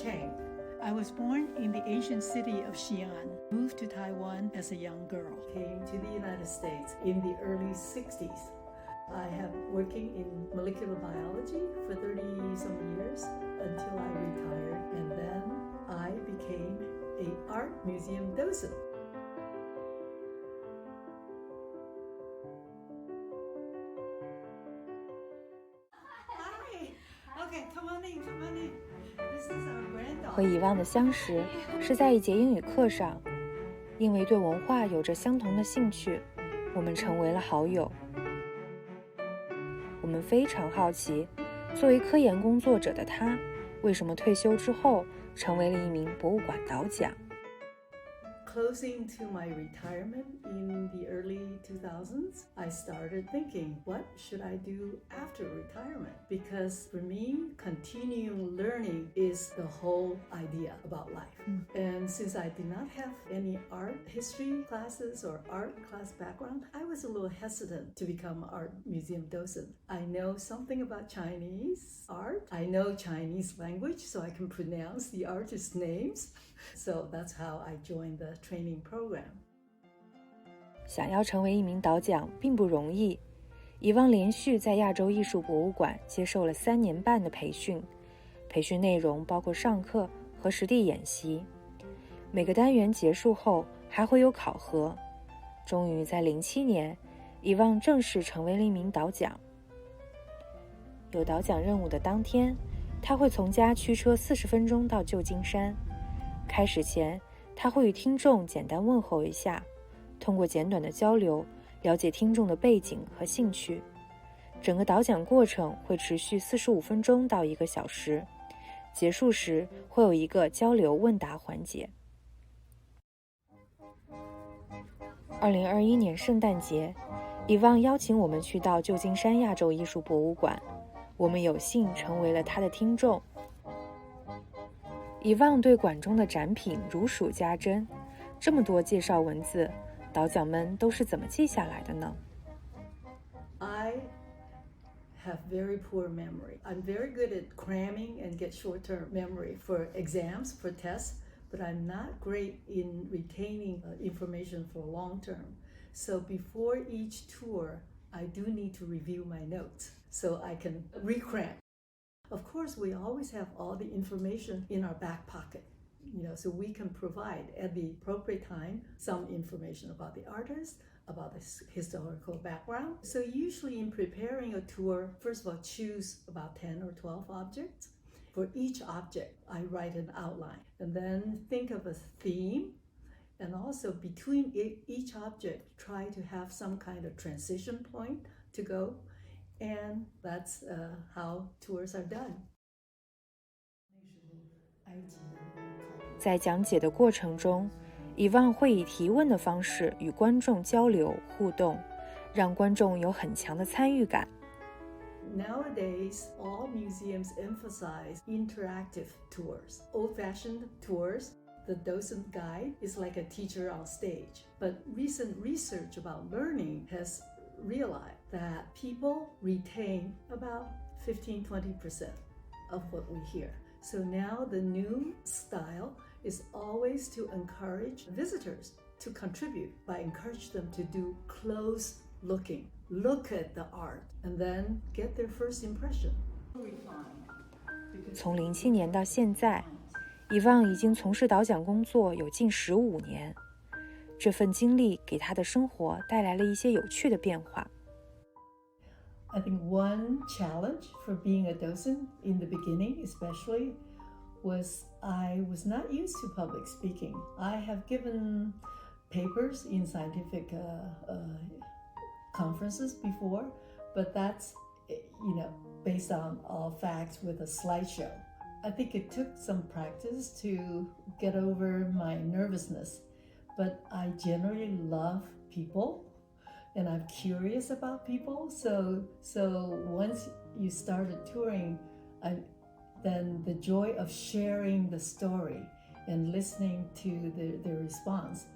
Cheng. I was born in the ancient city of Xi'an, moved to Taiwan as a young girl. Came to the United States in the early 60s. I have working in molecular biology for 30-some years until I retired, and then I became an art museum docent. Okay, come on in. This is our granddaughter. 和Yvonne的相识是在一节英语课上，因为对文化有着相同的兴趣，我们成为了好友。我们非常好奇，作为科研工作者的她，为什么退休之后成为了一名博物馆导讲。Closing to my retirement in the early 2000s, I started thinking, what should I do after retirement? Because for me, continuing learning is the whole idea about life. And since I did not have any art history classes or art class background, I was a little hesitant to become an art museum docent. I know something about Chinese art. I know Chinese language, so I can pronounce the artists' names. So that's how I joined the training program. 想要成为一名导讲并不容易。Yvonne连续在亚洲艺术博物馆接受了3年半的培训，培训内容包括上课和实地演习。每个单元结束后还会有考核。终于在07年，Yvonne正式成为了一名导讲。有导讲任务的当天，他会从家驱车40分钟到旧金山。开始前，他会与听众简单问候一下，通过简短的交流，了解听众的背景和兴趣。整个导讲过程会持续45分钟到1个小时，结束时会有一个交流问答环节。2021年圣诞节，Yvonne邀请我们去到旧金山亚洲艺术博物馆，我们有幸成为了他的听众。Yvonne对馆中的展品如数家珍，这么多介绍文字，导讲们都是怎么记下来的呢？ I have very poor memory. I'm very good at cramming and get short-term memory for exams, for tests, but I'm not great in retaining information for long term. So before each tour, I do need to review my notes so I can recram. Of course, we always have all the information in our back pocket, so we can provide at the appropriate time some information about the artist, about the historical background. So usually in preparing a tour, first of all, choose about 10 or 12 objects. For each object, I write an outline and then think of a theme. And also between each object, try to have some kind of transition point to go. And that's how tours are done. 在讲解的过程中，Yvonne会以提问的方式与观众交流互动，让观众有很强的参与感。Nowadays, all museums emphasize interactive tours. Old-fashioned tours, the docent guide is like a teacher on stage. But recent research about learning has realized that people retain about 15-20% of what we hear. So now the new style is always to encourage visitors to contribute by encouraging them to do close looking, look at the art, and then get their first impression. 从07年到现在，Yvonne已经从事导讲工作有近15年。这份经历给她的生活带来了一些有趣的变化。I think one challenge for being a docent in the beginning especially was I was not used to public speaking. I have given papers in scientific conferences before, but that's based on all facts with a slideshow. I think it took some practice to get over my nervousness, but I generally love people and I'm curious about people. So once you started touring, then the joy of sharing the story and listening to their response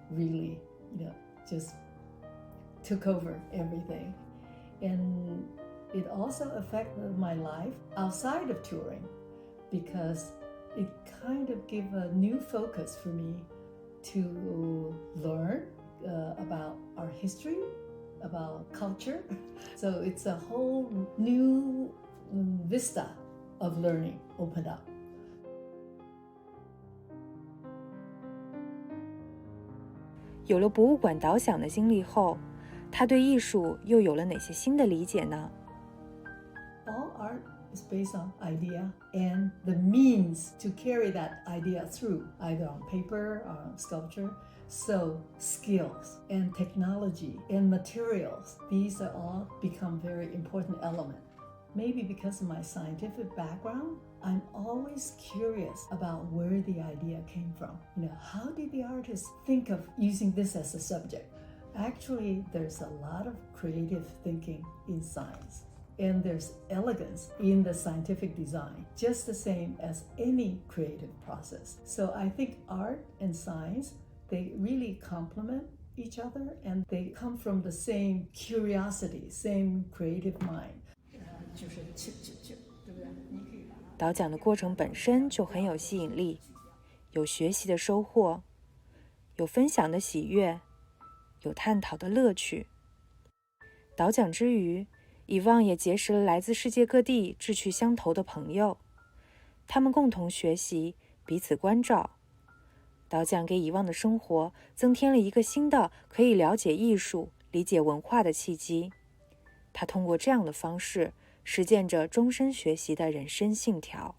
really, just took over everything. And it also affected my life outside of touring because it kind of gave a new focus for me to learn about our history, about culture. So it's a whole new vista of learning opened up. 有了博物馆导讲的经历后，他对艺术又有了哪些新的理解呢？ All art is based on idea and the means to carry that idea through, either on paper or on sculpture. So skills and technology and materials, these are all become very important elements. Maybe because of my scientific background, I'm always curious about where the idea came from. How did the artist think of using this as a subject? Actually, there's a lot of creative thinking in science. And there's elegance in the scientific design, just the same as any creative process. So I think art and science, they really complement each other, and they come from the same curiosity, same creative mind. 导讲的过程本身就很有吸引力，有学习的收获，有分享的喜悦，有探讨的乐趣。导讲之余，Yvonne也结识了来自世界各地志趣相投的朋友，他们共同学习，彼此关照。导讲给Yvonne的生活增添了一个新的可以了解艺术、理解文化的契机。他通过这样的方式实践着终身学习的人生信条。